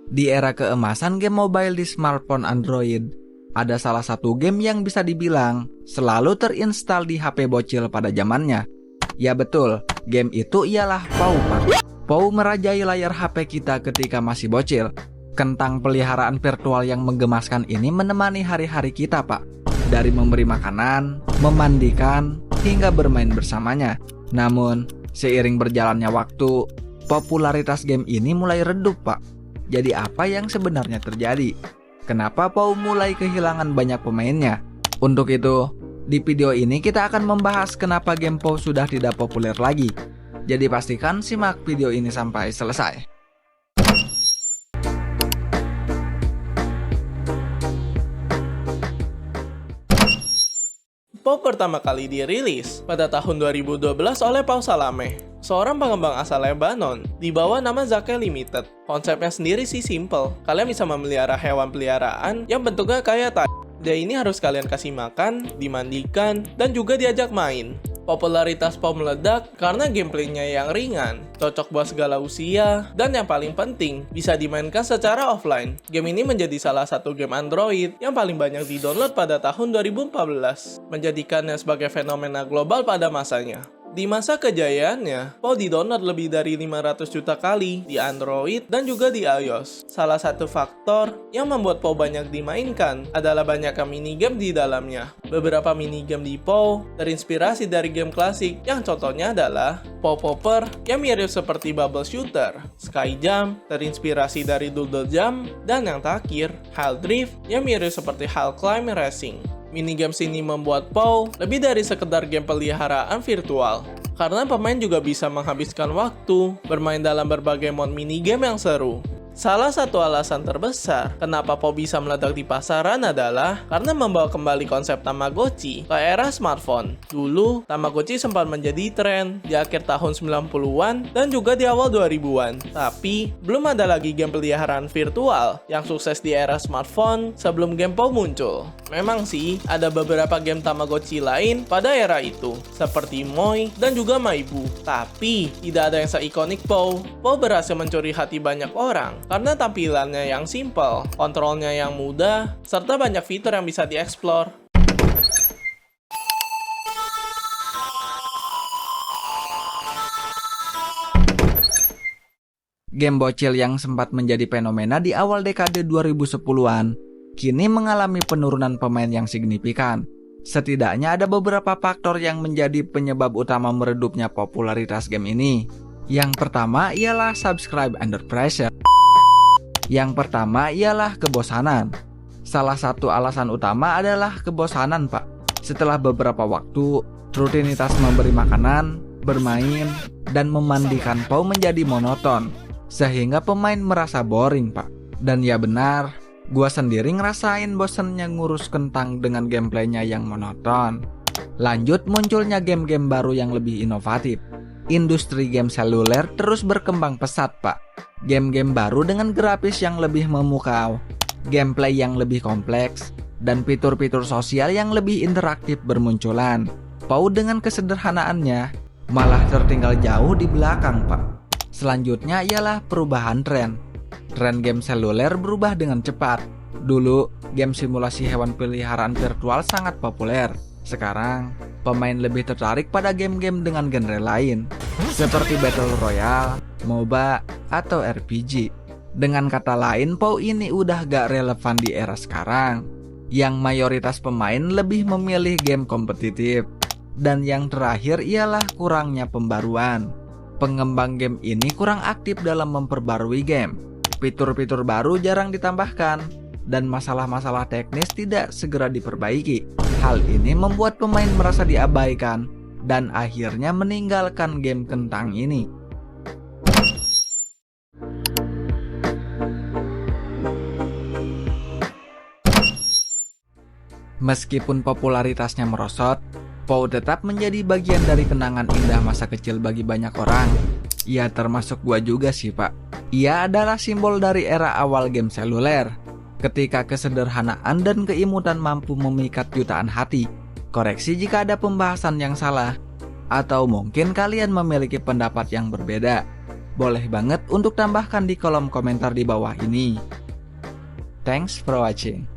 Di era keemasan game mobile di smartphone Android, ada salah satu game yang bisa dibilang selalu terinstal di HP bocil pada zamannya. Ya betul, game itu ialah PAW, Pak. PAW merajai layar HP kita ketika masih bocil. Kentang peliharaan virtual yang menggemaskan ini menemani hari-hari kita, Pak. Dari memberi makanan, memandikan, hingga bermain bersamanya. Namun, seiring berjalannya waktu, popularitas game ini mulai redup, Pak. Jadi apa yang sebenarnya terjadi? Kenapa PAW mulai kehilangan banyak pemainnya? Untuk itu, di video ini kita akan membahas kenapa game PAW sudah tidak populer lagi. Jadi pastikan simak video ini sampai selesai. PAW pertama kali dirilis pada tahun 2012 oleh Paul Salameh, seorang pengembang asal Lebanon, di bawah nama Zake Limited. Konsepnya sendiri sih simple. Kalian bisa memelihara hewan peliharaan yang bentuknya kayak tai. Dia ini harus kalian kasih makan, dimandikan, dan juga diajak main. Popularitas PAW meledak karena gameplaynya yang ringan, cocok buat segala usia, dan yang paling penting, bisa dimainkan secara offline. Game ini menjadi salah satu game Android yang paling banyak di-download pada tahun 2014, menjadikannya sebagai fenomena global pada masanya. Di masa kejayaannya, PAW di-download lebih dari 500 juta kali di Android dan juga di iOS. Salah satu faktor yang membuat PAW banyak dimainkan adalah banyaknya minigame di dalamnya. Beberapa minigame di PAW terinspirasi dari game klasik, yang contohnya adalah PAW Popper yang mirip seperti Bubble Shooter, Sky Jump terinspirasi dari Doodle Jump, dan yang terakhir, Hell Drift yang mirip seperti Hell Climb Racing. Minigames ini membuat PAW lebih dari sekedar game peliharaan virtual, karena pemain juga bisa menghabiskan waktu bermain dalam berbagai mod minigame yang seru. Salah satu alasan terbesar kenapa PAW bisa meledak di pasaran adalah karena membawa kembali konsep Tamagotchi ke era smartphone. Dulu, Tamagotchi sempat menjadi tren di akhir tahun 90-an dan juga di awal 2000-an. Tapi, belum ada lagi game peliharaan virtual yang sukses di era smartphone sebelum game PAW muncul. Memang sih, ada beberapa game Tamagotchi lain pada era itu, seperti Moi dan juga Maibu. Tapi, tidak ada yang se-ikonik PAW. PAW berhasil mencuri hati banyak orang karena tampilannya yang simple, kontrolnya yang mudah, serta banyak fitur yang bisa dieksplor. Game bocil yang sempat menjadi fenomena di awal dekade 2010-an, kini mengalami penurunan pemain yang signifikan. Setidaknya ada beberapa faktor yang menjadi penyebab utama meredupnya popularitas game ini. Yang pertama ialah subscribe under pressure. Yang pertama ialah kebosanan. Salah satu alasan utama adalah kebosanan, Pak. Setelah beberapa waktu, rutinitas memberi makanan, bermain, dan memandikan PAW menjadi monoton, sehingga pemain merasa boring, Pak. Dan ya benar, gua sendiri ngerasain bosennya ngurus kentang dengan gameplaynya yang monoton. Lanjut munculnya game-game baru yang lebih inovatif. Industri game seluler terus berkembang pesat, Pak. Game-game baru dengan grafis yang lebih memukau, gameplay yang lebih kompleks, dan fitur-fitur sosial yang lebih interaktif bermunculan. PAW dengan kesederhanaannya malah tertinggal jauh di belakang, Pak. Selanjutnya ialah perubahan tren. Tren game seluler berubah dengan cepat. Dulu, game simulasi hewan peliharaan virtual sangat populer. Sekarang, pemain lebih tertarik pada game-game dengan genre lain, seperti Battle Royale, MOBA, atau RPG. Dengan kata lain, PAW ini udah gak relevan di era sekarang, yang mayoritas pemain lebih memilih game kompetitif. Dan yang terakhir ialah kurangnya pembaruan. Pengembang game ini kurang aktif dalam memperbarui game. Fitur-fitur baru jarang ditambahkan, dan masalah-masalah teknis tidak segera diperbaiki. Hal ini membuat pemain merasa diabaikan, dan akhirnya meninggalkan game kentang ini. Meskipun popularitasnya merosot, PAW tetap menjadi bagian dari kenangan indah masa kecil bagi banyak orang. Ya termasuk gua juga sih, Pak. Ia adalah simbol dari era awal game seluler, ketika kesederhanaan dan keimutan mampu memikat jutaan hati. Koreksi jika ada pembahasan yang salah, atau mungkin kalian memiliki pendapat yang berbeda. Boleh banget untuk tambahkan di kolom komentar di bawah ini. Thanks for watching.